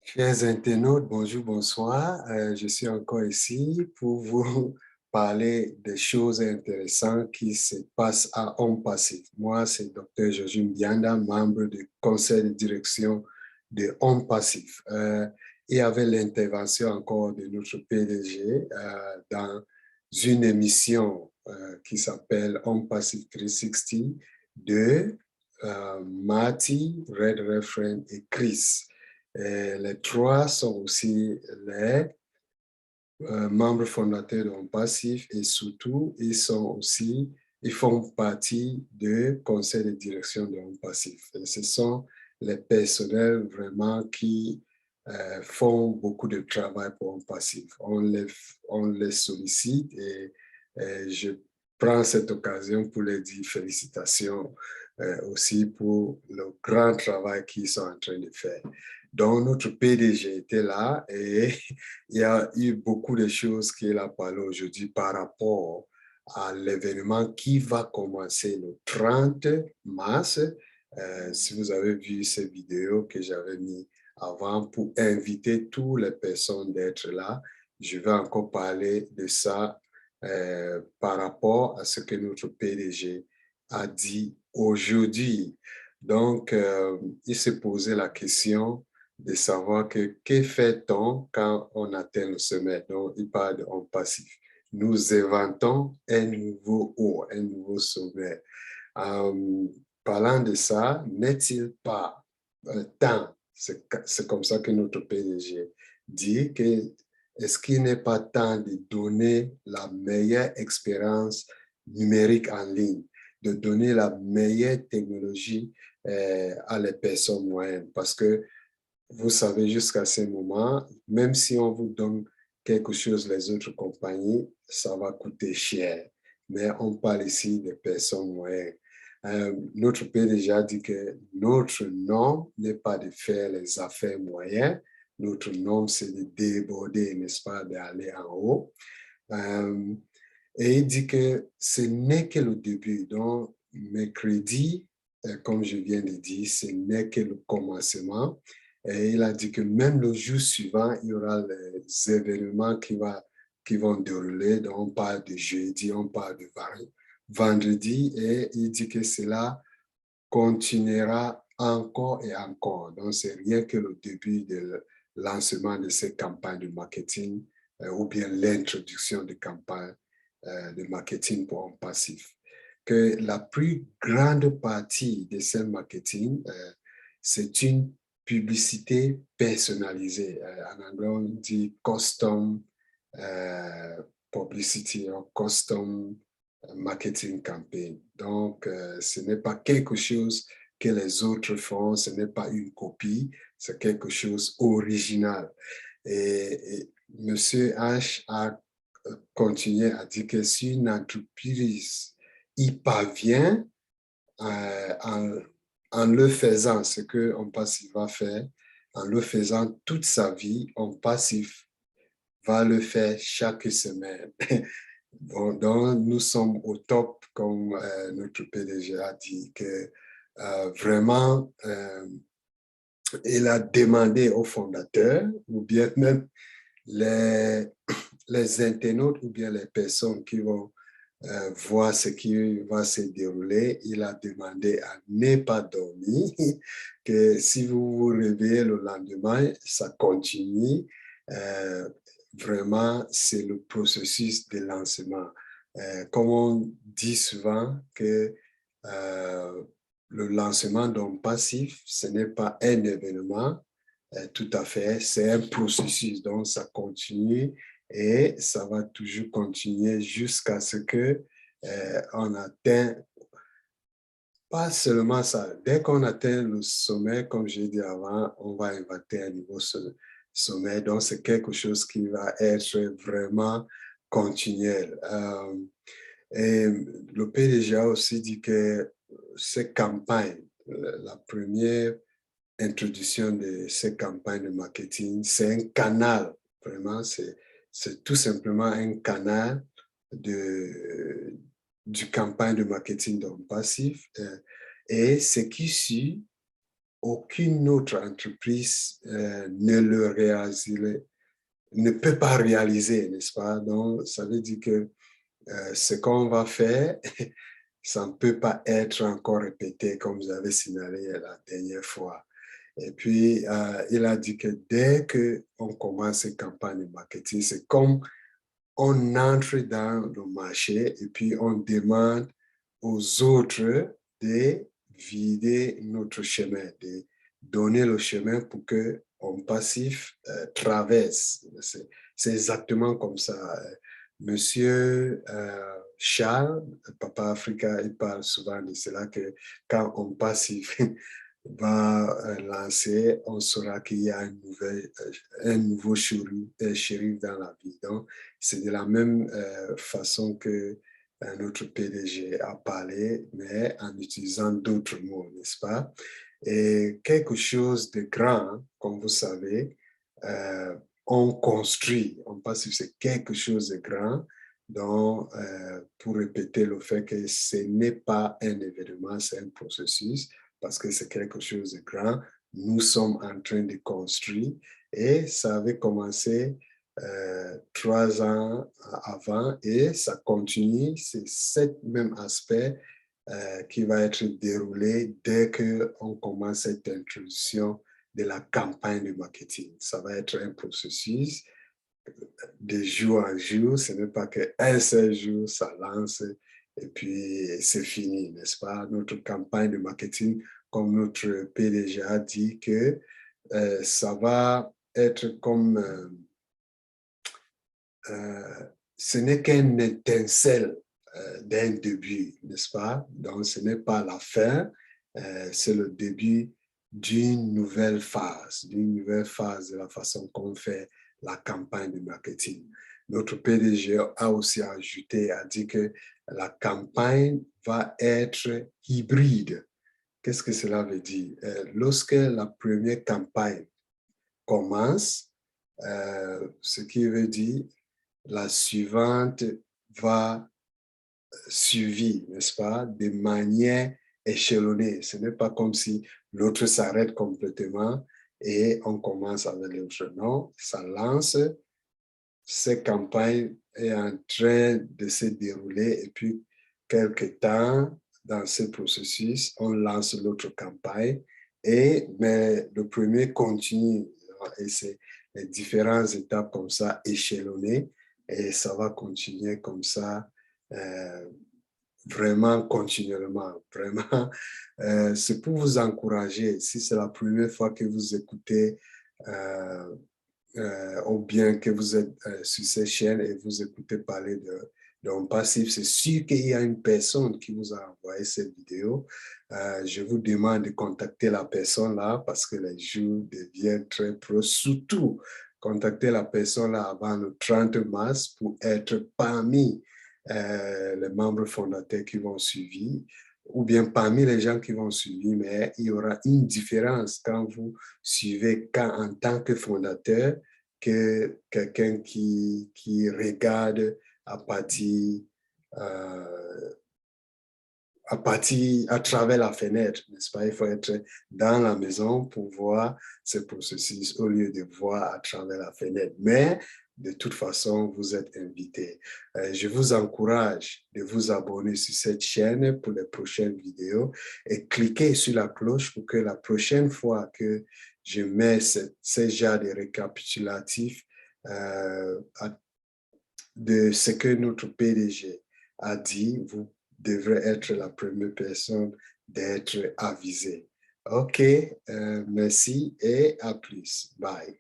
Chers internautes, bonjour, bonsoir. Je suis encore ici pour vous parler des choses intéressantes qui se passent à Homme Passif. Moi, c'est Dr. Jojim Bianda, membre du conseil de direction de Homme Passif. Et avec l'intervention encore de notre PDG dans une émission qui s'appelle Homme Passif 360 de Marty, Red Reference et Chris. Les trois sont aussi les membres fondateurs de Homme Passif et surtout, ils font partie du conseil de direction de Homme Passif. Et ce sont les personnels vraiment qui font beaucoup de travail pour Homme Passif. On les sollicite et je prends cette occasion pour les dire félicitations aussi pour le grand travail qu'ils sont en train de faire. Donc, notre PDG était là et il y a eu beaucoup de choses qu'il a parlé aujourd'hui par rapport à l'événement qui va commencer le 30 mars. Si vous avez vu ces vidéos que j'avais mis avant pour inviter toutes les personnes d'être là, je vais encore parler de ça par rapport à ce que notre PDG a dit aujourd'hui. Donc, il s'est posé la question de savoir que fait-on quand on atteint le sommet. Donc, il parle de en passif. Nous inventons un nouveau haut, un nouveau sommet. Parlant de ça, n'est-il pas temps, c'est comme ça que notre PDG dit, que est-ce qu'il n'est pas temps de donner la meilleure expérience numérique en ligne, de donner la meilleure technologie à les personnes moyennes? Parce que vous savez, jusqu'à ce moment, même si on vous donne quelque chose, les autres compagnies, ça va coûter cher. Mais on parle ici des personnes moyennes. Notre PDG a dit que notre nom n'est pas de faire les affaires moyennes. Notre nom, c'est de déborder, n'est-ce pas, d'aller en haut. Euh, et il dit que ce n'est que le début. Donc, mercredi, comme je viens de dire, ce n'est que le commencement. Et il a dit que même le jour suivant, il y aura les événements qui vont dérouler. Donc, on parle de jeudi, on parle de vendredi, et il dit que cela continuera encore et encore. Donc, c'est rien que le début de lancement de ces campagnes de marketing ou bien l'introduction de campagnes de marketing pour un passif. Que la plus grande partie de ce marketing, c'est une publicité personnalisée. En anglais, on dit custom publicity ou custom marketing campaign. Donc, ce n'est pas quelque chose que les autres font, ce n'est pas une copie, c'est quelque chose original. Et Monsieur H a continué à dire que si une entreprise y parvient en le faisant, ce qu'on passif va faire, en le faisant toute sa vie, on passif va le faire chaque semaine. Bon, donc, nous sommes au top, comme notre PDG a dit, que vraiment, il a demandé aux fondateurs, ou bien même les, les internautes, ou bien les personnes qui vont voir ce qui va se dérouler, il a demandé à ne pas dormir, que si vous vous réveillez le lendemain, ça continue. Euh, Vraiment, c'est le processus de lancement. Comme on dit souvent que euh, le lancement d'un passif, ce n'est pas un événement, tout à fait, c'est un processus, donc ça continue et ça va toujours continuer jusqu'à ce que on atteint, pas seulement ça, dès qu'on atteint le sommet, comme j'ai dit avant, on va inventer un nouveau sommet, donc c'est quelque chose qui va être vraiment continuel. Et le PDG a aussi dit que ces campagnes, la première introduction de ces campagnes de marketing, c'est un canal, vraiment, c'est tout simplement un canal du campagne de marketing donc passif. Et ce qui suit, aucune autre entreprise ne peut pas réaliser, n'est-ce pas? Donc, ça veut dire que ce qu'on va faire, ça ne peut pas être encore répété comme vous avez signalé la dernière fois. Et puis, il a dit que dès qu'on commence une campagne de marketing, c'est comme on entre dans le marché et puis on demande aux autres de vider notre chemin, de donner le chemin pour que on passif traverse. C'est exactement comme ça. Monsieur Charles, Papa Africa, il parle souvent de cela que quand on passif va lancer, on saura qu'il y a un nouveau shérif dans la vie. Donc, c'est de la même façon que notre PDG a parlé, mais en utilisant d'autres mots, n'est-ce pas? Et quelque chose de grand, comme vous savez, on construit, on passe sur quelque chose de grand, donc pour répéter le fait que ce n'est pas un événement, c'est un processus, parce que c'est quelque chose de grand, nous sommes en train de construire et ça avait commencé 3 ans avant et ça continue, c'est ce même aspect qui va être déroulé dès qu'on commence cette introduction de la campagne de marketing. Ça va être un processus de jour en jour, ce n'est pas qu'un seul jour, ça lance et puis c'est fini, n'est-ce pas? Notre campagne de marketing, comme notre PDG a dit, que ça va être comme ce n'est qu'un étincelle d'un début, n'est-ce pas? Donc, ce n'est pas la fin, c'est le début d'une nouvelle phase de la façon qu'on fait la campagne de marketing. Notre PDG a aussi ajouté, a dit que la campagne va être hybride. Qu'est-ce que cela veut dire? Lorsque la première campagne commence, ce qui veut dire la suivante va suivre, n'est-ce pas, de manière échelonnée. Ce n'est pas comme si l'autre s'arrête complètement et on commence avec l'autre. Non, ça lance, cette campagne est en train de se dérouler et puis quelque temps dans ce processus, on lance l'autre campagne mais le premier continue et c'est les différentes étapes comme ça échelonnées et ça va continuer comme ça vraiment continuellement. Vraiment, c'est pour vous encourager. Si c'est la première fois que vous écoutez ou bien que vous êtes sur cette chaîne et vous écoutez parler d'un passif, c'est sûr qu'il y a une personne qui vous a envoyé cette vidéo. Je vous demande de contacter la personne là parce que les jours deviennent très proches. Surtout, contacter la personne là avant le 30 mars pour être parmi les membres fondateurs qui vont suivre ou bien parmi les gens qui vont suivre, mais il y aura une différence quand vous suivez en tant que fondateur que quelqu'un qui regarde à partir, euh, à travers la fenêtre, n'est-ce pas? Il faut être dans la maison pour voir ce processus au lieu de voir à travers la fenêtre. Mais de toute façon, vous êtes invités. Je vous encourage de vous abonner sur cette chaîne pour les prochaines vidéos et cliquez sur la cloche pour que la prochaine fois que je mets ce genre de récapitulatif de ce que notre PDG a dit, vous devrez être la première personne d'être avisée. OK, merci et à plus. Bye.